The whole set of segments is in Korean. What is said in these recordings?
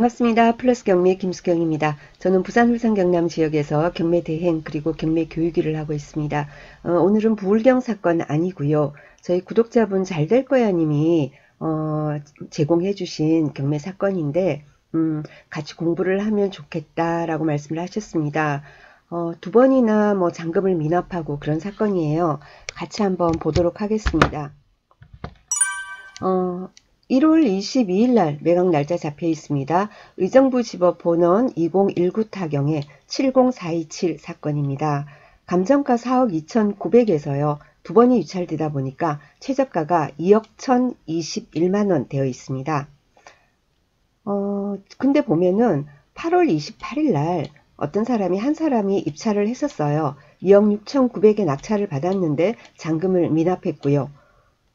반갑습니다. 플러스 경매 김수경입니다. 저는 부산 울산 경남 지역에서 경매 대행 그리고 경매 교육 일을 하고 있습니다. 오늘은 부울경 사건 아니고요. 저희 구독자분 잘될 거야 님이 제공해 주신 경매 사건인데 같이 공부를 하면 좋겠다라고 말씀을 하셨습니다. 두 번이나 잔금을 미납하고 그런 사건이에요. 같이 한번 보도록 하겠습니다. 1월 22일 날 매각 날짜 잡혀 있습니다. 의정부 지법 본원 2019 타경의 70427 사건입니다. 감정가 4억 2,900에서요. 두 번이 유찰되다 보니까 최저가가 2억 1,021만원 되어 있습니다. 근데 보면은 8월 28일 날 어떤 사람이 한 사람이 입찰을 했었어요. 2억 6,900에 낙찰을 받았는데 잔금을 미납했고요.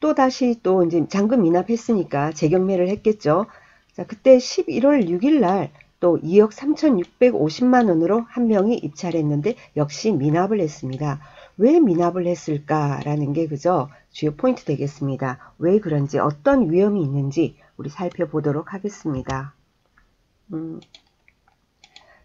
또다시 또 이제 잔금 미납했으니까 재경매를 했겠죠. 자, 그때 11월 6일 날 또 2억 3,650만 원으로 한 명이 입찰했는데 역시 미납을 했습니다. 왜 미납을 했을까라는 게 그죠? 주요 포인트 되겠습니다. 왜 그런지 어떤 위험이 있는지 우리 살펴보도록 하겠습니다.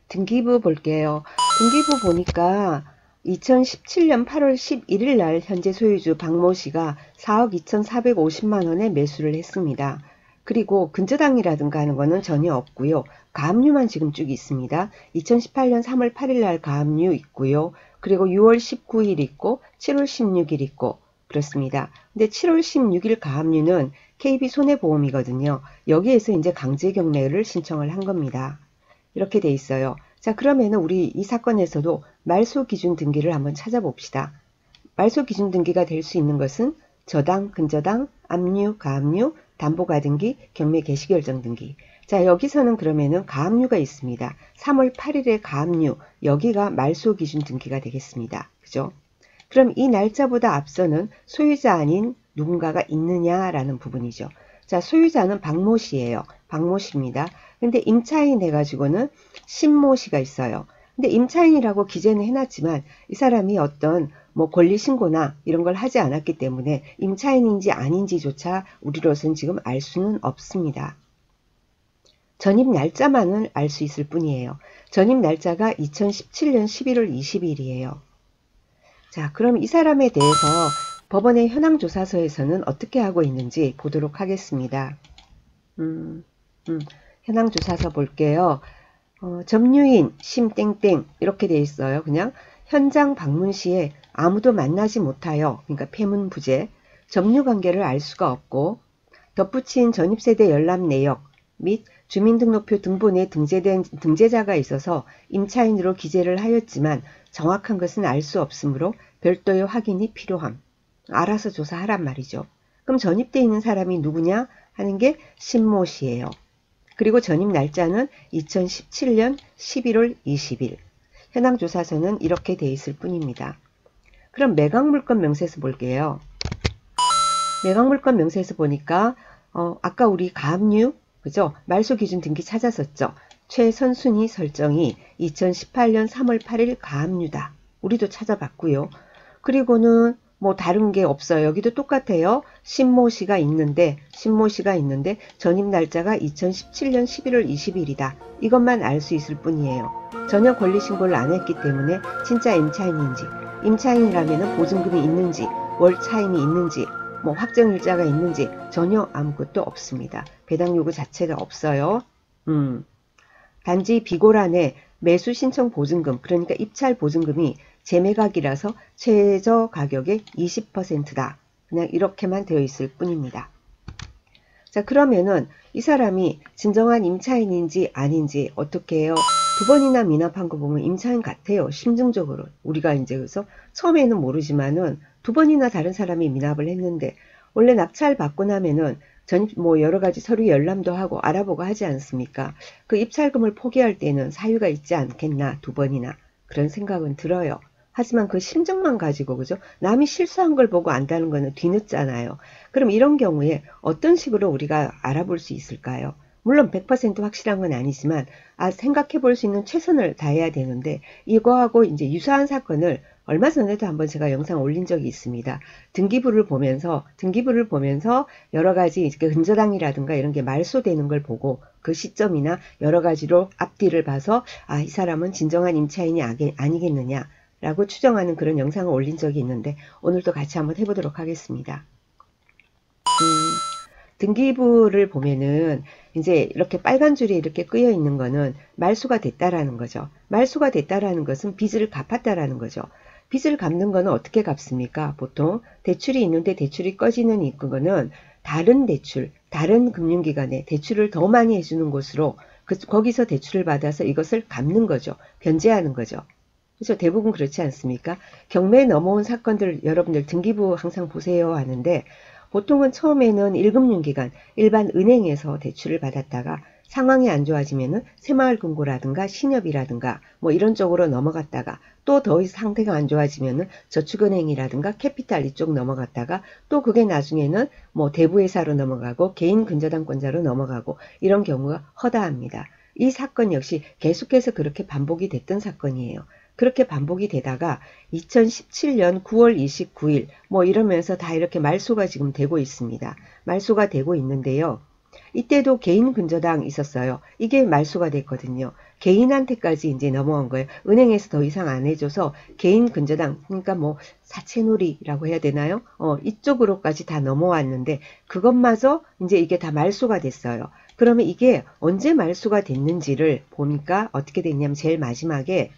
등기부 볼게요. 등기부 보니까 2017년 8월 11일 날 현재 소유주 박모 씨가 4억 2,450만원에 매수를 했습니다. 그리고 근저당이라든가 하는 거는 전혀 없고요. 가압류만 지금 쭉 있습니다. 2018년 3월 8일 날 가압류 있고요. 그리고 6월 19일 있고 7월 16일 있고 그렇습니다. 근데 7월 16일 가압류는 KB손해보험이거든요. 여기에서 이제 강제 경매를 신청을 한 겁니다. 이렇게 돼 있어요. 자, 그러면은 우리 이 사건에서도 말소 기준 등기를 한번 찾아봅시다. 말소 기준 등기가 될 수 있는 것은 저당, 근저당, 압류, 가압류, 담보가등기, 경매 개시결정 등기. 자, 여기서는 그러면은 가압류가 있습니다. 3월 8일에 가압류, 여기가 말소 기준 등기가 되겠습니다. 그죠? 그럼 이 날짜보다 앞서는 소유자 아닌 누군가가 있느냐라는 부분이죠. 자, 소유자는 박모 씨예요. 박모 씨입니다. 근데 임차인 해가지고는 신모 씨가 있어요. 근데 임차인이라고 기재는 해놨지만 이 사람이 어떤 권리신고나 이런 걸 하지 않았기 때문에 임차인인지 아닌지조차 우리로서는 지금 알 수는 없습니다. 전입 날짜만을 알 수 있을 뿐이에요. 전입 날짜가 2017년 11월 20일이에요. 자, 그럼 이 사람에 대해서 법원의 현황조사서에서는 어떻게 하고 있는지 보도록 하겠습니다. 현황조사서 볼게요. 점유인 심땡땡 이렇게 돼 있어요. 그냥 현장 방문 시에 아무도 만나지 못하여, 그러니까 폐문부재, 점유관계를 알 수가 없고 덧붙인 전입세대 열람 내역 및 주민등록표 등본에 등재된 등재자가 있어서 임차인으로 기재를 하였지만 정확한 것은 알 수 없으므로 별도의 확인이 필요함. 알아서 조사하란 말이죠. 그럼 전입되어 있는 사람이 누구냐 하는 게 신모 씨예요. 그리고 전입 날짜는 2017년 11월 20일. 현황조사서는 이렇게 돼 있을 뿐입니다. 그럼 매각물건 명세서 볼게요. 매각물건 명세서 보니까 아까 우리 가압류 그죠? 말소 기준 등기 찾았었죠. 최선순위 설정이 2018년 3월 8일 가압류다. 우리도 찾아봤고요. 그리고는 다른 게 없어요. 여기도 똑같아요. 신모 씨가 있는데 전입 날짜가 2017년 11월 20일이다. 이것만 알 수 있을 뿐이에요. 전혀 권리 신고를 안 했기 때문에 진짜 임차인인지, 임차인이라면 보증금이 있는지, 월 차임이 있는지, 확정일자가 있는지 전혀 아무것도 없습니다. 배당 요구 자체가 없어요. 단지 비고란에 매수 신청 보증금, 그러니까 입찰 보증금이 재매각이라서 최저 가격의 20%다. 그냥 이렇게만 되어 있을 뿐입니다. 자, 그러면은 이 사람이 진정한 임차인인지 아닌지 어떻게 해요? 두 번이나 미납한 거 보면 임차인 같아요. 심증적으로. 우리가 이제 그래서 처음에는 모르지만은 두 번이나 다른 사람이 미납을 했는데 원래 낙찰 받고 나면은 여러 가지 서류 열람도 하고 알아보고 하지 않습니까? 그 입찰금을 포기할 때는 사유가 있지 않겠나, 두 번이나. 그런 생각은 들어요. 하지만 그 심정만 가지고, 그죠? 남이 실수한 걸 보고 안다는 거는 뒤늦잖아요. 그럼 이런 경우에 어떤 식으로 우리가 알아볼 수 있을까요? 물론 100% 확실한 건 아니지만 생각해 볼 수 있는 최선을 다해야 되는데 이거하고 이제 유사한 사건을 얼마 전에도 한번 제가 영상 올린 적이 있습니다. 등기부를 보면서 여러 가지 근저당이라든가 이런 게 말소되는 걸 보고 그 시점이나 여러 가지로 앞뒤를 봐서 이 사람은 진정한 임차인이 아니겠느냐 라고 추정하는 그런 영상을 올린 적이 있는데 오늘도 같이 한번 해보도록 하겠습니다. 등기부를 보면은 이제 이렇게 빨간 줄이 이렇게 끄여 있는 거는 말소가 됐다라는 거죠. 말소가 됐다라는 것은 빚을 갚았다라는 거죠. 빚을 갚는 거는 어떻게 갚습니까? 보통 대출이 있는데 대출이 꺼지는 거는 다른 대출, 다른 금융기관에 대출을 더 많이 해주는 곳으로 거기서 대출을 받아서 이것을 갚는 거죠. 변제하는 거죠. 그렇죠? 대부분 그렇지 않습니까? 경매에 넘어온 사건들 여러분들 등기부 항상 보세요 하는데 보통은 처음에는 1금융기관, 일반 은행에서 대출을 받았다가 상황이 안 좋아지면은 새마을금고라든가 신협이라든가 뭐 이런 쪽으로 넘어갔다가 또 더 이상 상태가 안 좋아지면은 저축은행이라든가 캐피탈 이쪽 넘어갔다가 또 그게 나중에는 뭐 대부회사로 넘어가고 개인 근저당권자로 넘어가고 이런 경우가 허다합니다. 이 사건 역시 계속해서 그렇게 반복이 됐던 사건이에요. 그렇게 반복이 되다가 2017년 9월 29일 뭐 이러면서 다 이렇게 말소가 지금 되고 있습니다. 말소가 되고 있는데요. 이때도 개인 근저당 있었어요. 이게 말소가 됐거든요. 개인한테까지 이제 넘어온 거예요. 은행에서 더 이상 안 해줘서 개인 근저당, 그러니까 뭐 사채놀이라고 해야 되나요? 이쪽으로까지 다 넘어왔는데 그것마저 이제 이게 다 말소가 됐어요. 그러면 이게 언제 말소가 됐는지를 보니까 어떻게 됐냐면 제일 마지막에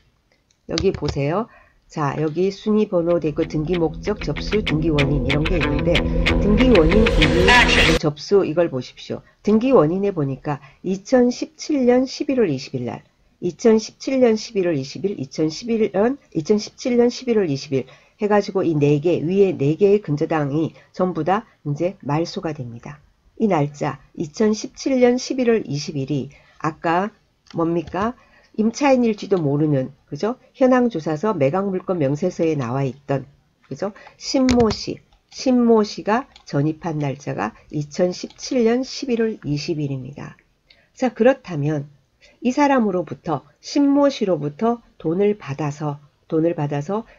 여기 보세요. 자, 여기 순위 번호 되고 등기 목적, 접수, 등기 원인 이런 게 있는데 등기 원인, 등기 접수 이걸 보십시오. 등기 원인에 보니까 2017년 11월 20일 날, 2017년 11월 20일, 2017년 11월 20일 해가지고 이 4개, 위에 4개의 근저당이 전부 다 이제 말소가 됩니다. 이 날짜 2017년 11월 20일이 아까 뭡니까? 임차인일지도 모르는, 그죠? 현황조사서 매각물건 명세서에 나와 있던, 그죠? 신모 씨가 전입한 날짜가 2017년 11월 20일입니다. 자, 그렇다면 이 사람으로부터, 신모 씨로부터 돈을 받아서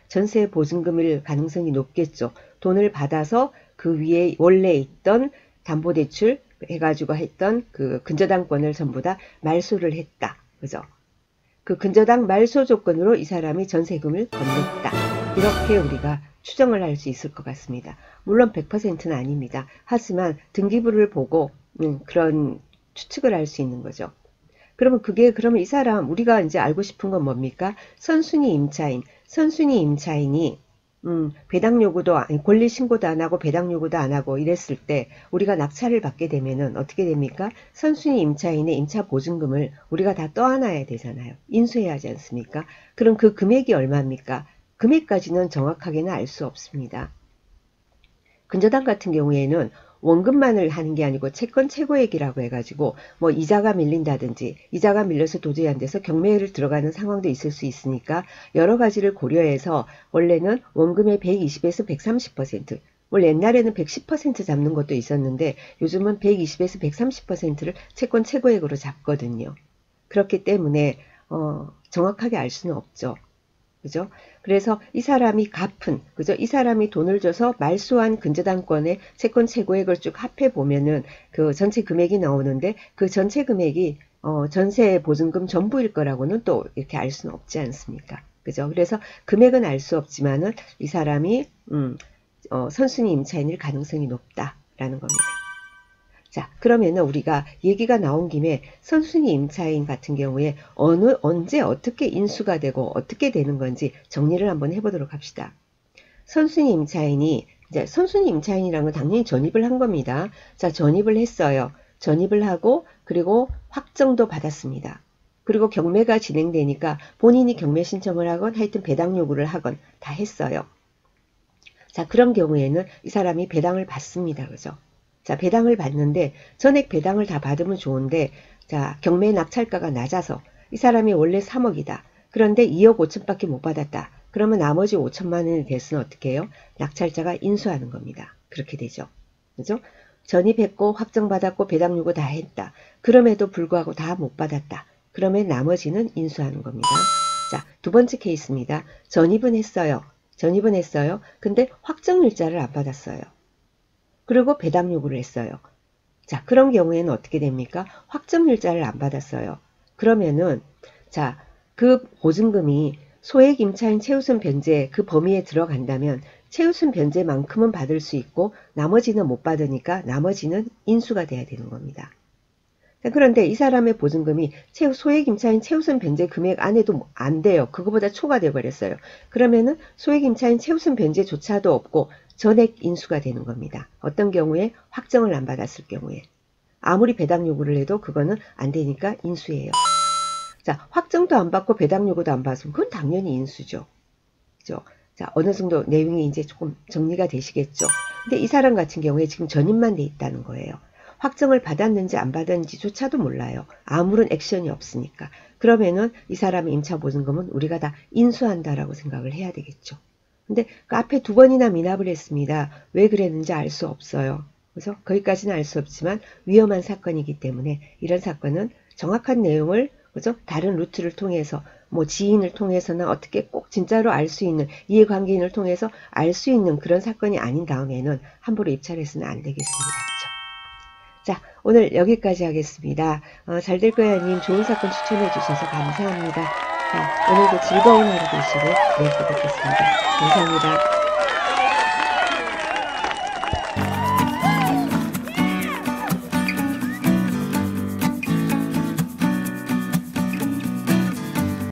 전세 보증금일 가능성이 높겠죠. 돈을 받아서 그 위에 원래 있던 담보대출 해가지고 했던 그 근저당권을 전부 다 말소를 했다. 그죠? 그 근저당 말소 조건으로 이 사람이 전세금을 건넸다. 이렇게 우리가 추정을 할 수 있을 것 같습니다. 물론 100%는 아닙니다. 하지만 등기부를 보고 그런 추측을 할 수 있는 거죠. 그러면 이 사람 우리가 이제 알고 싶은 건 뭡니까? 선순위 임차인이 배당 요구도 권리 신고도 안 하고 배당 요구도 안 하고 이랬을 때 우리가 낙찰을 받게 되면은 어떻게 됩니까? 선순위 임차인의 임차 보증금을 우리가 다 떠안아야 되잖아요. 인수해야 하지 않습니까? 그럼 그 금액이 얼마입니까? 금액까지는 정확하게는 알 수 없습니다. 근저당 같은 경우에는 원금만을 하는 게 아니고 채권 최고액이라고 해가지고 뭐 이자가 밀린다든지 이자가 밀려서 도저히 안 돼서 경매를 들어가는 상황도 있을 수 있으니까 여러 가지를 고려해서 원래는 원금의 120에서 130%, 원래 옛날에는 110% 잡는 것도 있었는데 요즘은 120에서 130%를 채권 최고액으로 잡거든요. 그렇기 때문에 정확하게 알 수는 없죠. 그죠? 그래서 이 사람이 갚은, 그죠? 이 사람이 돈을 줘서 말소한 근저당권의 채권 최고액을 쭉 합해 보면은 그 전체 금액이 나오는데 그 전체 금액이 전세 보증금 전부일 거라고는 또 이렇게 알 수는 없지 않습니까? 그죠? 그래서 금액은 알 수 없지만은 이 사람이 선순위 임차인일 가능성이 높다라는 겁니다. 자, 그러면은 우리가 얘기가 나온 김에 선순위 임차인 같은 경우에 언제 어떻게 인수가 되고 어떻게 되는 건지 정리를 한번 해보도록 합시다. 선순위 임차인이라는 건 당연히 전입을 한 겁니다. 자, 전입을 했어요. 전입을 하고 그리고 확정도 받았습니다. 그리고 경매가 진행되니까 본인이 경매 신청을 하건 하여튼 배당 요구를 하건 다 했어요. 자, 그런 경우에는 이 사람이 배당을 받습니다. 그죠? 자, 배당을 받는데 전액 배당을 다 받으면 좋은데 자, 경매 낙찰가가 낮아서 이 사람이 원래 3억이다. 그런데 2억 5천밖에 못 받았다. 그러면 나머지 5천만 원이 됐으면 어떻게 해요? 낙찰자가 인수하는 겁니다. 그렇게 되죠. 그죠? 전입했고 확정받았고 배당 요구 다 했다. 그럼에도 불구하고 다 못 받았다. 그러면 나머지는 인수하는 겁니다. 자, 두 번째 케이스입니다. 전입은 했어요. 전입은 했어요. 근데 확정일자를 안 받았어요. 그리고 배당 요구를 했어요. 자, 그런 경우에는 어떻게 됩니까? 확정일자를 안 받았어요. 그러면은 자, 그 보증금이 소액 임차인 최우선 변제 그 범위에 들어간다면 최우선 변제만큼은 받을 수 있고 나머지는 못 받으니까 나머지는 인수가 돼야 되는 겁니다. 그런데 이 사람의 보증금이 소액 임차인 최우선 변제 금액 안에도 안 돼요. 그거보다 초과돼 버렸어요. 그러면은 소액 임차인 최우선 변제조차도 없고 전액 인수가 되는 겁니다. 어떤 경우에 확정을 안 받았을 경우에 아무리 배당 요구를 해도 그거는 안 되니까 인수예요. 자, 확정도 안 받고 배당 요구도 안 받으면 그건 당연히 인수죠. 그죠? 자, 어느 정도 내용이 이제 조금 정리가 되시겠죠. 근데 이 사람 같은 경우에 지금 전입만 돼 있다는 거예요. 확정을 받았는지 안 받았는지조차도 몰라요. 아무런 액션이 없으니까. 그러면은 이 사람의 임차보증금은 우리가 다 인수한다라고 생각을 해야 되겠죠. 근데 그 앞에 두 번이나 미납을 했습니다. 왜 그랬는지 알 수 없어요. 그래서 거기까지는 알 수 없지만 위험한 사건이기 때문에 이런 사건은 정확한 내용을 그죠? 다른 루트를 통해서 뭐 지인을 통해서나 어떻게 꼭 진짜로 알 수 있는 이해관계인을 통해서 알 수 있는 그런 사건이 아닌 다음에는 함부로 입찰해서는 안 되겠습니다. 그죠? 자, 오늘 여기까지 하겠습니다. 잘 될 거야 님 좋은 사건 추천해 주셔서 감사합니다. 자, 오늘도 즐거운 하루 되시고 내일 또 뵙겠습니다. 감사합니다.